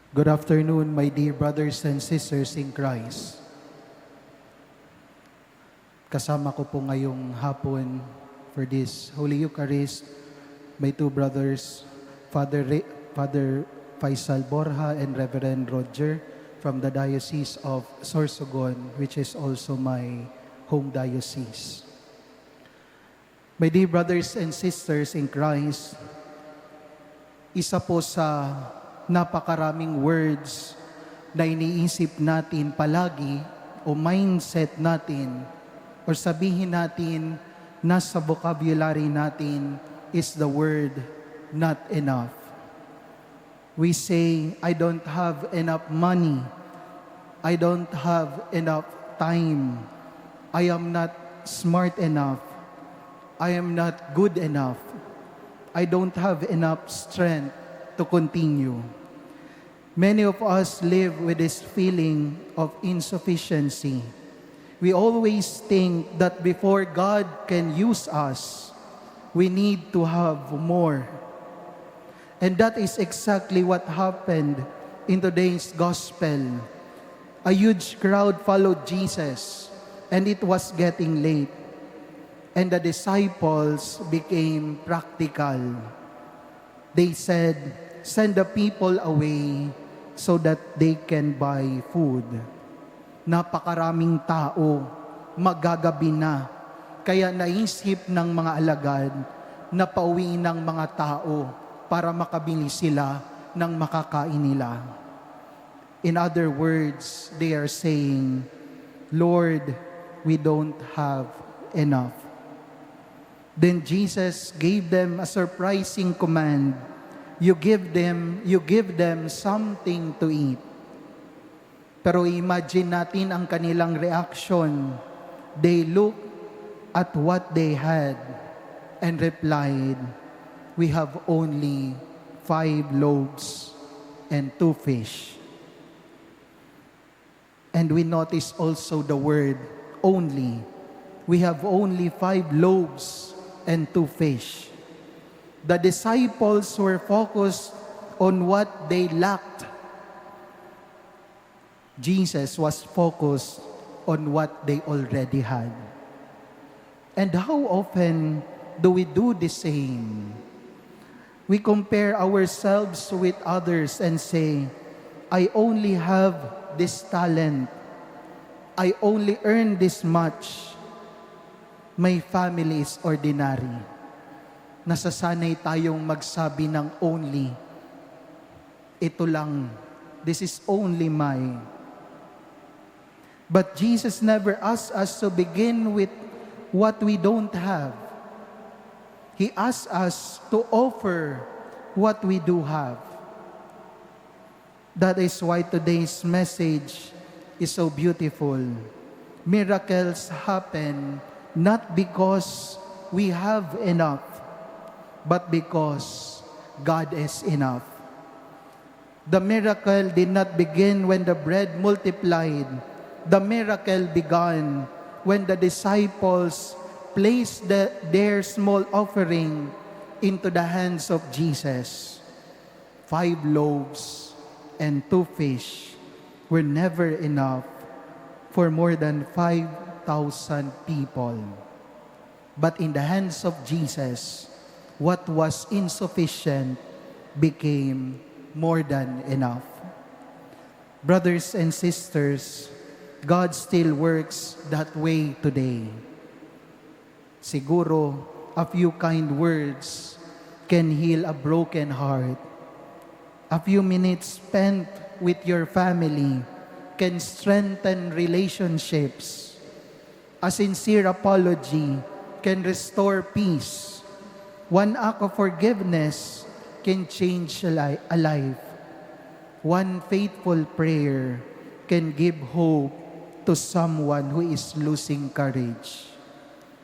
Good afternoon, my dear brothers and sisters in Christ. Kasama ko po ngayong hapon for this Holy Eucharist, my two brothers, Father Faisal Borja and Reverend Roger from the Diocese of Sorsogon, which is also my home diocese. My dear brothers and sisters in Christ, isa po sa napakaraming words na iniisip natin palagi o mindset natin or sabihin natin nasa vocabulary natin is the word not enough. We say, I don't have enough money. I don't have enough time. I am not smart enough. I am not good enough. I don't have enough strength to continue. Many of us live with this feeling of insufficiency. We always think that before God can use us, we need to have more. And that is exactly what happened in today's gospel. A huge crowd followed Jesus, and it was getting late. And the disciples became practical. They said, send the people away so that they can buy food. Napakaraming tao, magagabi na. Kaya naisip ng mga alagad na pauwiin ng mga tao para makabili sila ng makakain nila. In other words, they are saying, Lord, we don't have enough. Then Jesus gave them a surprising command. You give them something to eat. Pero imagine natin ang kanilang reaction. They looked at what they had and replied, we have only 5 loaves and 2 fish. And we notice also the word only. We have only 5 loaves and 2 fish. The disciples were focused on what they lacked. Jesus was focused on what they already had. And how often do we do the same? We compare ourselves with others and say, I only have this talent. I only earn this much. My family is ordinary. Nasasanay tayong magsabi ng only. Ito lang. This is only mine. But Jesus never asked us to begin with what we don't have. He asked us to offer what we do have. That is why today's message is so beautiful. Miracles happen not because we have enough, but because God is enough. The miracle did not begin when the bread multiplied. The miracle began when the disciples placed their small offering into the hands of Jesus. 5 loaves and 2 fish were never enough for more than 5,000 people. But in the hands of Jesus, what was insufficient became more than enough. Brothers and sisters, God still works that way today. Siguro, a few kind words can heal a broken heart. A few minutes spent with your family can strengthen relationships. A sincere apology can restore peace. One act of forgiveness can change a life. One faithful prayer can give hope to someone who is losing courage.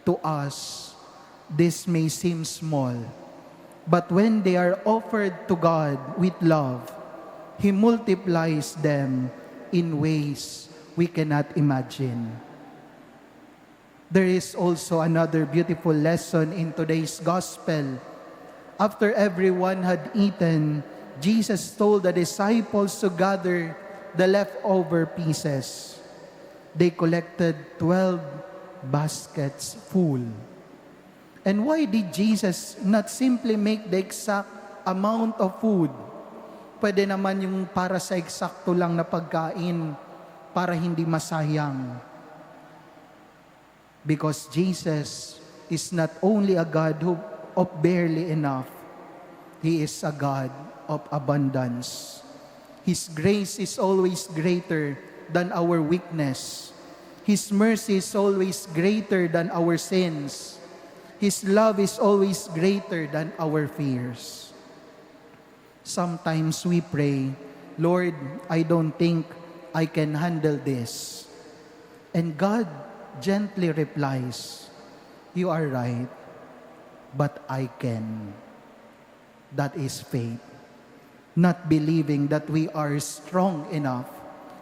To us, this may seem small, but when they are offered to God with love, He multiplies them in ways we cannot imagine. There is also another beautiful lesson in today's gospel. After everyone had eaten, Jesus told the disciples to gather the leftover pieces. They collected 12 baskets full. And why did Jesus not simply make the exact amount of food? Pwede naman yung para sa eksakto lang na pagkain para hindi masayang. Because Jesus is not only a God of barely enough, He is a God of abundance. His grace is always greater than our weakness. His mercy is always greater than our sins. His love is always greater than our fears. Sometimes we pray, Lord, I don't think I can handle this. And God gently replies, you are right, but I can. That is faith. Not believing that we are strong enough,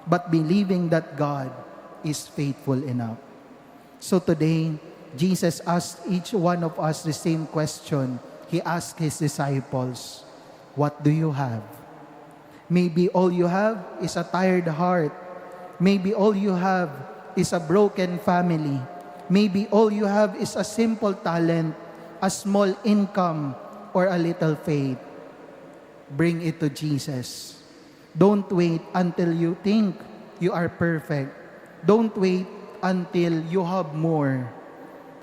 but believing that God is faithful enough. So today, Jesus asked each one of us the same question. He asked His disciples, what do you have? Maybe all you have is a tired heart. Maybe all you have is a broken family. Maybe all you have is a simple talent, a small income, or a little faith. Bring it to Jesus. Don't wait until you think you are perfect. Don't wait until you have more.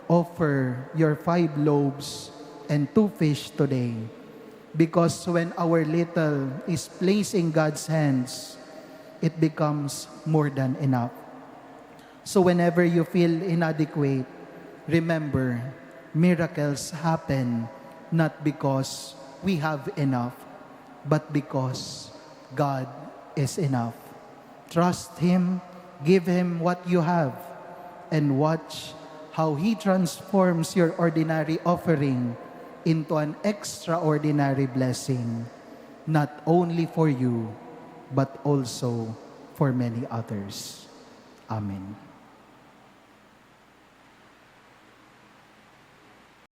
Offer your 5 loaves and 2 fish today. Because when our little is placed in God's hands, it becomes more than enough. So whenever you feel inadequate, remember, miracles happen not because we have enough, but because God is enough. Trust Him, give Him what you have, and watch how He transforms your ordinary offering into an extraordinary blessing, not only for you, but also for many others. Amen.